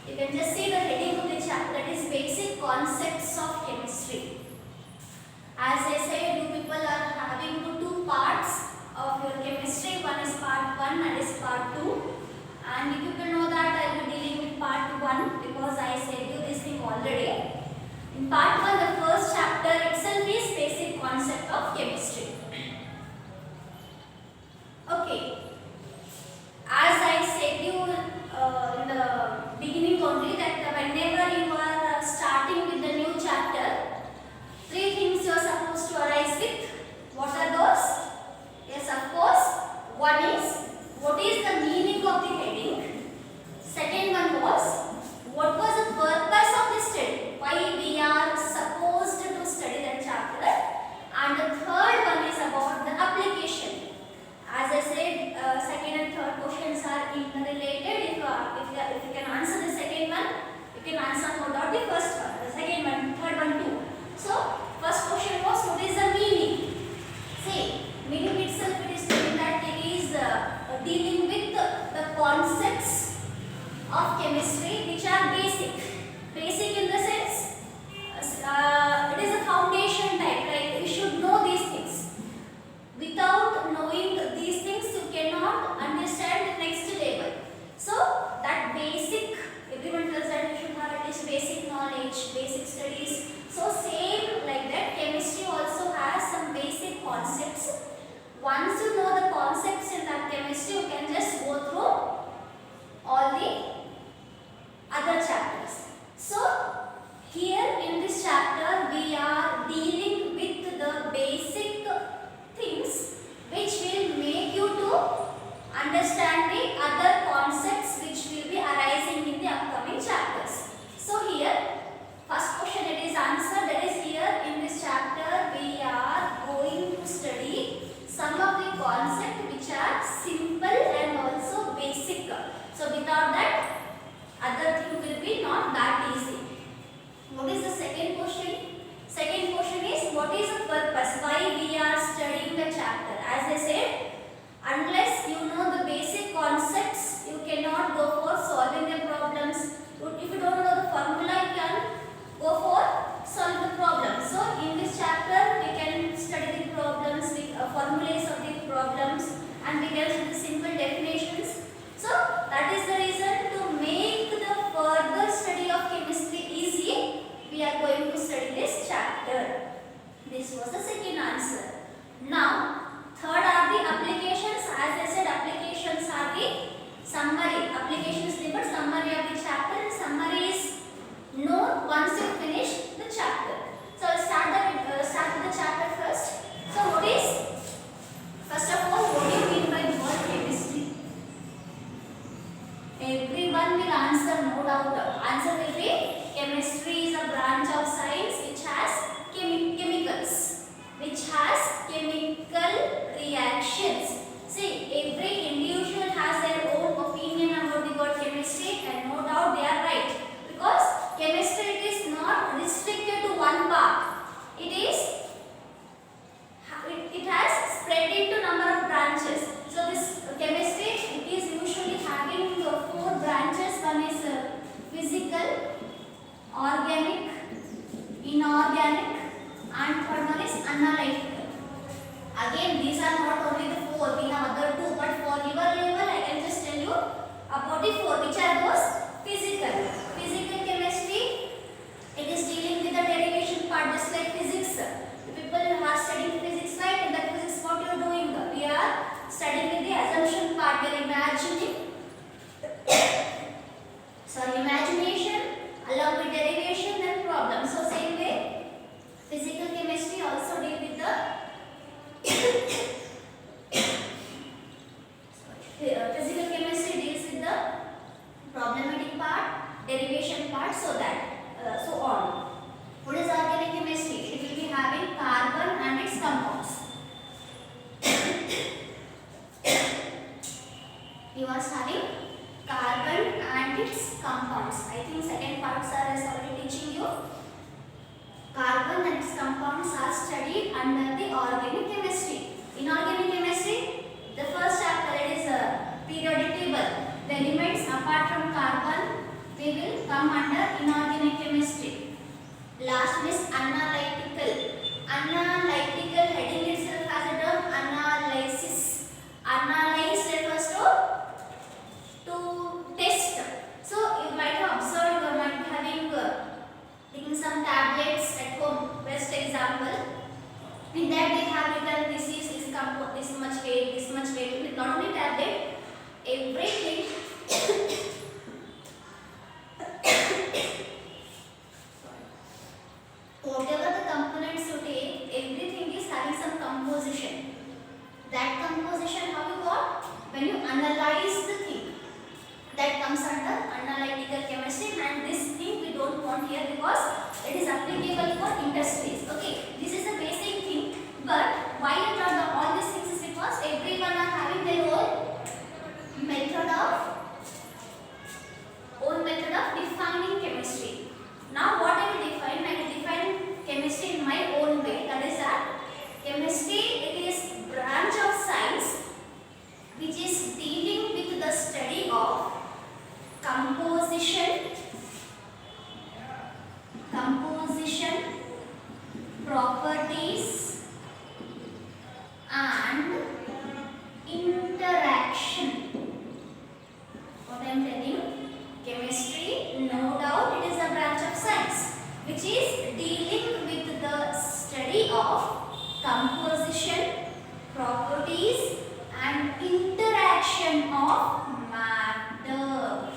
You can just see the heading of the chapter, that is basic concepts of chemistry. As I said, you people are having two parts of your chemistry. One is part 1 and is part 2. And you people know that I will be dealing with part 1 because I said you this thing already. In part 1, the first chapter itself is basic concept of chemistry. Okay. As I said you in the beginning only that whenever you are starting with the new chapter, 3 things you are supposed to arise with. What are those? Yes, of course. One is, what is the meaning of the heading? Second one was, what was the purpose of the study? Why we are supposed to study that chapter? And the third one is about the application. As I said, second and third questions are interrelated. If you can answer the second one, you can answer no doubt the first one, the second one, third one too. So, first question was, what is the meaning? See, meaning itself it is telling that it is dealing with the concepts of chemistry which are basic. Basic in the sense, it is a foundation type, like you should know these things. Without knowing these things, you cannot understand the next level. So, that basic, everyone tells that you should have at least basic knowledge, basic studies. So, same like that, chemistry also has some basic concepts. Once you know the concepts in that chemistry, you can just go through all the other chapters. So, here in this chapter, we are dealing with the basic things which will make you to understand the other concepts which will be arising in the upcoming chapters. So here, first question it is answered, that is here in this chapter we are going to study some of the concepts which are simple and also basic. So without that, other thing will be not that easy. What is the second question? Second question is, what is the purpose? Why we are studying the chapter? As I said, unless you know the basic concepts, you cannot go for solving the problems. If you don't know the formula, you can go for solve the problem. So, in this chapter, we can study the problems, with formulas of the problems, and we can study the simple definitions. So, that is the reason to make the further study of chemistry easy, we are going to study this chapter. This was the second answer. Now, third are the applications. As I said, applications are the summary. Applications is the summary of the chapter, and summary is known once you finish the chapter. So, I'll start with the chapter first. So, what is, first of all, what do you mean by the word chemistry? Everyone will answer, no doubt. Answer will be, chemistry is a branch of science which has chemicals, which has chemical reactions. See, every individual has their own opinion about the word chemistry, and no doubt they are right. Because chemistry it is not restricted to one part. It has spread into number of branches. So this chemistry it is usually having 4 branches. One is physical, organic, inorganic, and third one is analytical. Again, these are not only the 4, we have other 2, but for your level I can just tell you about the 4. Which are those? Physical. Physical chemistry, it is dealing with the derivation part, just like physics. The people who are studying physics, right? In that physics, what you are doing? We are studying with the assumption part, we are imagining. Imagination along with derivation and problem. So same way, physical chemistry also deal with the physical chemistry deals with the problematic part, derivation part, so on. What is organic chemistry? It will be having carbon and its compounds. He was having carbon and its compounds. I think second part sir is already teaching you. Carbon and its compounds are studied under the organic chemistry. Inorganic chemistry, the first chapter it is a periodic table. The elements apart from carbon, we they will come under inorganic chemistry. Last one is analytical. Analytical heading itself has a term analysis. Analyze refers to test. So you might have observed, you might be having taking some tablets at home. Best example. In that they have written this is this much weight, this much weight. Not only tablet, everything. Whatever the components you take, everything is having some composition. That composition how you got? When you analyze the thing. That comes under analytical chemistry, and this thing we don't want here because it is applicable for industries. Okay, this is a basic thing, but why I brought all these things is because everyone are having their own method of defining chemistry. Now what I will define? I will define chemistry in my own way. That is that chemistry, it is branch of science which is dealing with the study of composition, properties and interaction. What I am telling, chemistry, no doubt it is a branch of science which is dealing with the study of composition, properties and interaction of matter.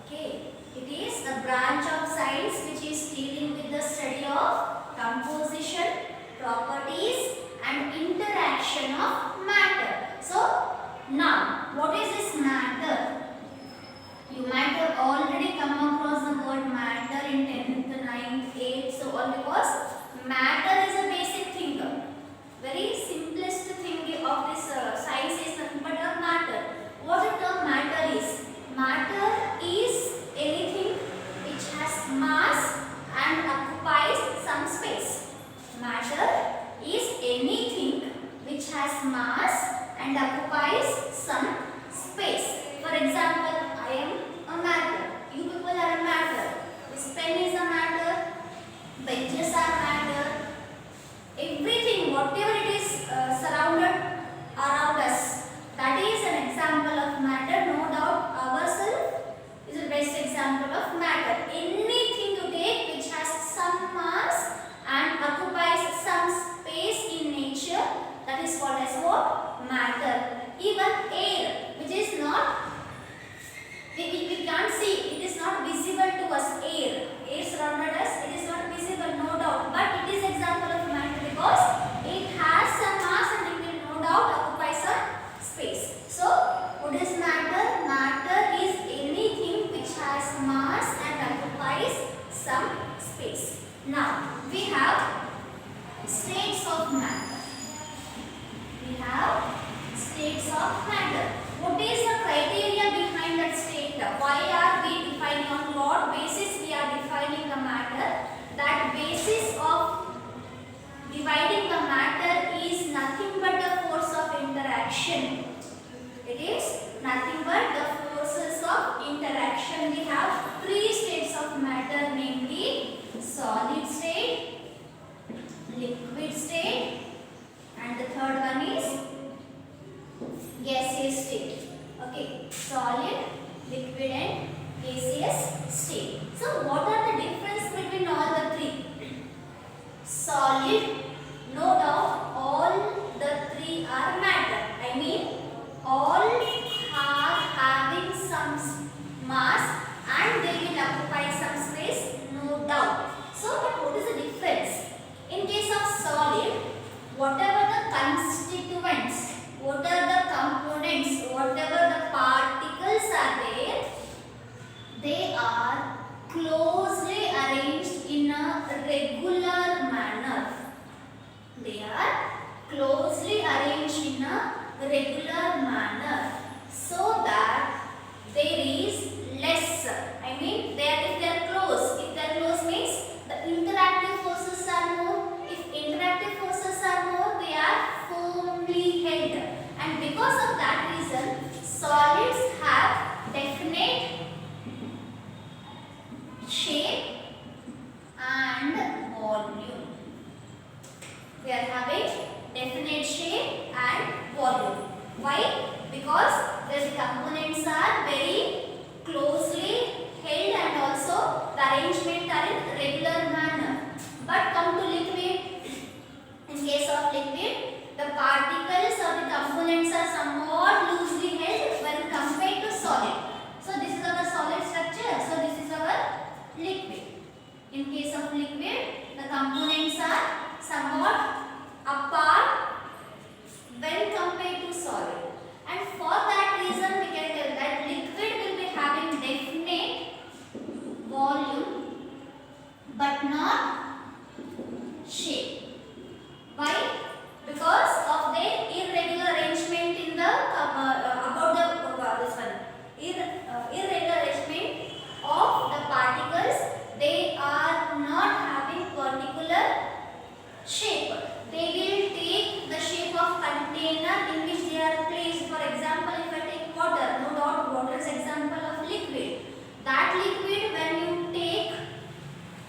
Okay, it is a branch of science which is dealing with the study of composition, properties and interaction of matter. So now what is this matter? You might have already come across the word matter in 10th, 9th, 8th, so on, because matter is a basic thing. Very simplest thing of this science is nothing but a matter. What the term matter is? Matter is anything which has mass and occupies some space. Matter is anything which has mass and occupies some space. For example, I am a matter. You people are a matter. This pen is a matter. Benches are matter. Everything, whatever it is surrounded around us, that is an example of matter. No doubt ourselves is the best example of matter. Anything you take which has some mass and occupies some space in nature, that is called as what? Matter. Even air, which is not, we can't see, it is not visible to us. Air surrounded us, it is not visible, no doubt, but it is example of matter because it has some mass and it will no doubt occupy some space. So what is matter? Matter is anything which has mass and occupies some space. Now we have states of matter. We have states of matter. What is the criteria behind that state? Why are we defining, on what basis we are defining the matter? That basis of dividing the matter is nothing but the force of interaction. It is nothing but the forces of interaction. We have three states of matter, namely solid state, liquid state and the third one is gaseous state. Okay, solid, liquid and gaseous state. So what are the difference between all the three? Solid, no doubt all the three are matter. I mean all are having some mass and they will occupy some space, no doubt. So but what is the difference? In case of solid, whatever the constituents, what are the components, whatever the particles are there, they are closely arranged in a regular manner. the components are very closely held and also the arrangement are in regular manner. But come to liquid, in case of liquid, the particles or the components are somewhat loosely held when compared to solid. So this is our solid structure. So this is our liquid. In case of liquid, the components are somewhat apart when compared to solid. And for that reason, we can tell that liquid will be having definite volume but not shape. Why? Because of the irregular arrangement in the about the this one irregular arrangement of the particles. They are not having particular shape. They will take the shape of container in which they are placed. For example, if I take water, no doubt water is example of liquid. That liquid, when you take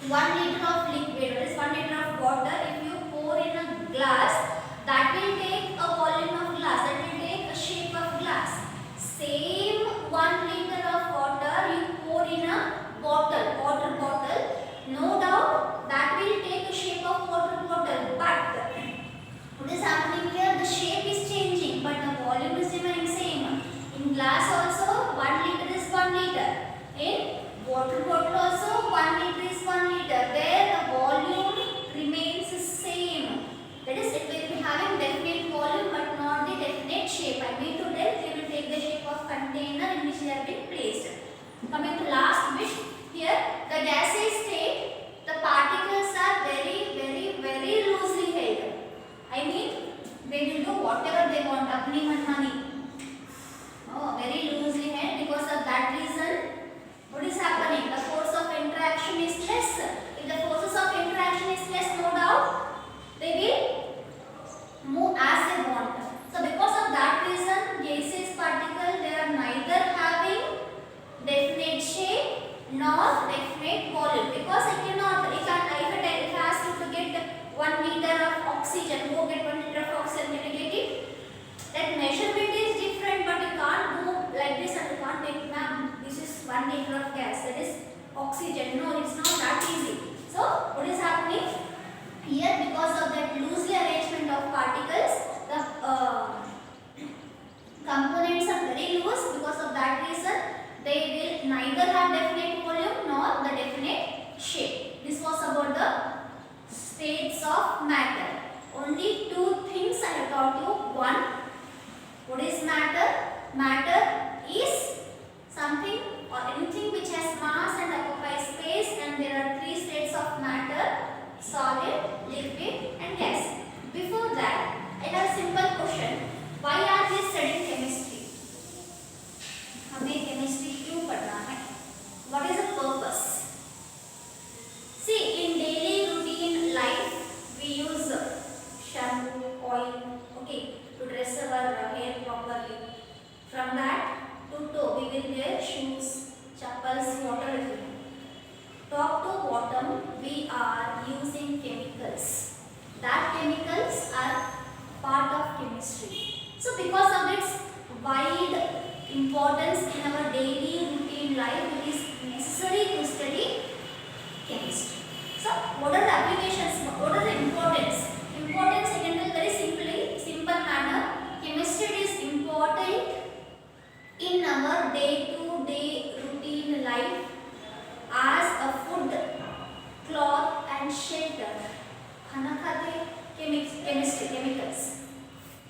1 liter of liquid, that is 1 liter of water, if you pour in a glass, that will take a volume of glass, that will take a shape of glass. Same 1 liter of water you pour in a bottle, water bottle, no doubt that will take a shape of water bottle. But what is happening here? The shape is changing, but the volume is remaining same. In glass also, 1 liter is 1 liter. In water bottle also, 1 liter is 1 liter. There the volume remains same. That is, it will be having definite volume but not the definite shape. I mean to tell, they will take the shape of container in which they have been placed. Coming to last bit, here the gaseous state, the particles are very loosely held. I mean, they will do whatever they want, apni manmani. Oh, very loosely held. Because of that reason, what is happening? The force of interaction is less. If the forces of interaction is less, no doubt, they will move as they want. So because of that reason, gaseous particle, they are neither having definite shape nor definite volume. Because I cannot, if I ask you to get 1 liter of oxygen, go get 1 liter of oxygen, can you get it? That measurement is different, but you can't go like this and you can't take, ma'am, this is 1 liter of gas, that is oxygen. No, it's not that easy. So what is happening here? Because of that loosely arrangement of particles, the components are very loose. Because of that reason, they will neither have definite volume nor the definite shape. This was about the states of matter. Only 2 things I have taught you. One, what is matter? Matter is something or anything which has mass and occupies space, and there are 3 states of matter: solid, liquid and gas. Before that, I have a simple question. Why are we studying chemistry? हमें chemistry क्यों पढ़ना है? What is the purpose? See, in daily routine life, we use shampoo, oil, okay, to dress our hair properly. From that to toe, we will wear shoes, chappals, water. Top to bottom, we are using chemicals. That chemicals are part of chemistry. So because of its wide importance in our daily routine life, it is necessary to study chemistry. So what are the applications? What are the importance? Importance, I can tell very simply, simple manner. Chemistry is important in our day-to-day routine life as a food, cloth and shelter. खाना खाते chemistry, chemicals.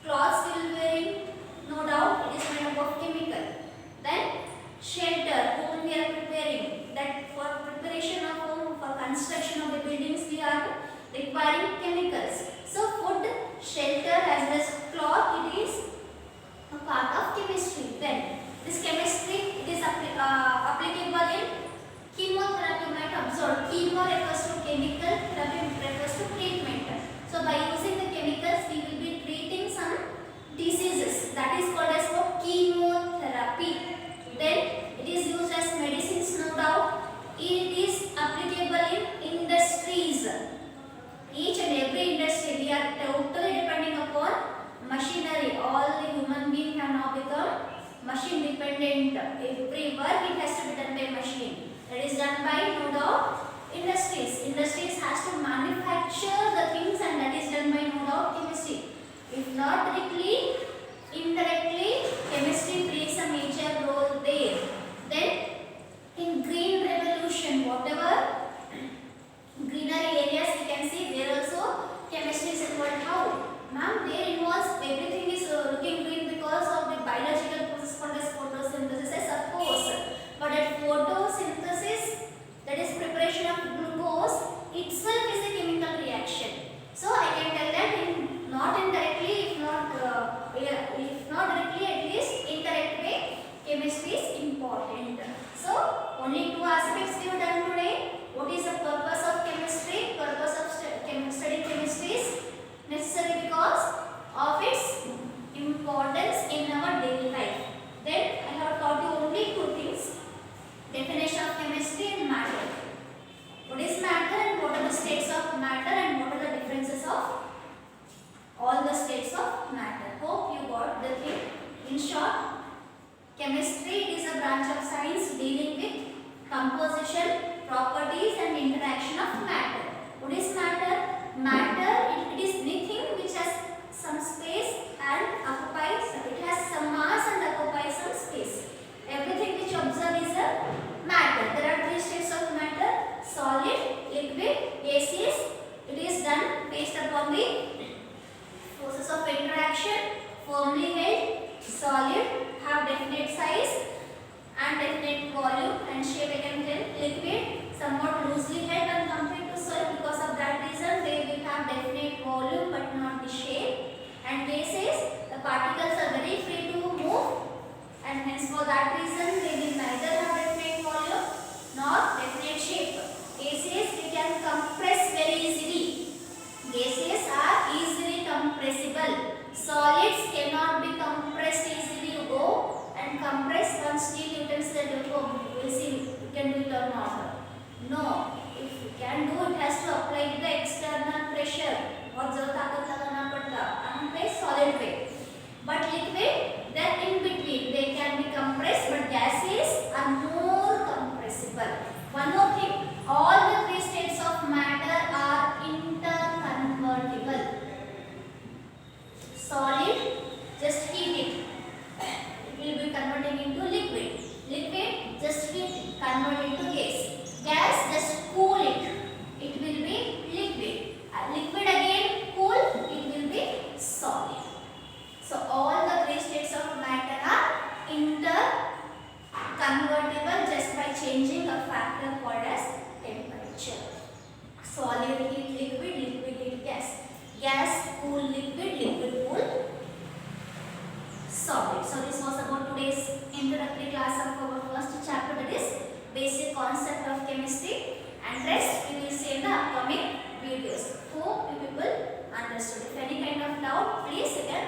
Clothes we will be wearing, no doubt it is made up of chemical. Then shelter, home we are preparing. That for preparation of home, for construction of the buildings, machine dependent. Every work it has to be done by machine. That is done by no doubt industries. Industries has to manufacture the things, and that is done by no doubt chemistry. If not directly, indirectly, chemistry plays a major role there. Then in green revolution, whatever greenery areas we can see, there also chemistry is involved. How? Ma'am, there involves everything is looking green because of the biological process called as photosynthesis, of course. But that photosynthesis, that is preparation of glucose, itself is a chemical reaction. So I can tell that in not indirectly, if not directly, at least indirect way, chemistry is important. So only two aspects we have done today. What is the purpose of chemistry? Purpose of studying chemistry is necessary because of its importance in our daily life. Then I have taught you only two things: definition of chemistry and matter. What is matter and what are the states of matter and what are the differences of all the states of matter. Hope you got the thing. In short, chemistry is a branch of science dealing with composition, properties and interaction of matter. What is matter? Matter, it is anything which has some space and occupies, it has some mass and occupies some space. Everything which you observe is a matter. There are three states of matter: solid, liquid, gaseous. It is done based upon the process of interaction. Firmly held, solid, have definite size and definite volume and shape. I can tell. Liquid, somewhat loosely held when compared to solid. Because of that reason, they will have definite volume but not the shape. And gases, the particles are very free to move, and hence for that reason they will neither have definite volume nor definite shape. Gases we can compress very easily. Gases are easily compressible. Solids cannot be compressed easily. You go and compress one steel utensil, you will see you can do it or not. No, if you can do, it has to apply with the external pressure. बहुत ज़्यादा ताकत लगाना पड़ता है पे solid पे. But liquid, they're in between. They can be compressed, but gases are more compressible. One more thing, all the three states of matter are interconvertible. Solid, just heat it. It will be converting into liquid. Liquid, just heat it, convert into gas. Gas, just cool it. It will be liquid. Liquid again, cool, it will be solid. So all the three states of matter are interconvertible just by changing a factor called as temperature. Solid heat liquid, liquid heat gas. Gas cool liquid, liquid cool solid. So this was about today's introductory class of our first chapter, that is basic concept of chemistry, and rest we will see in the upcoming videos. Hope you people understood. If any kind of doubt, please you can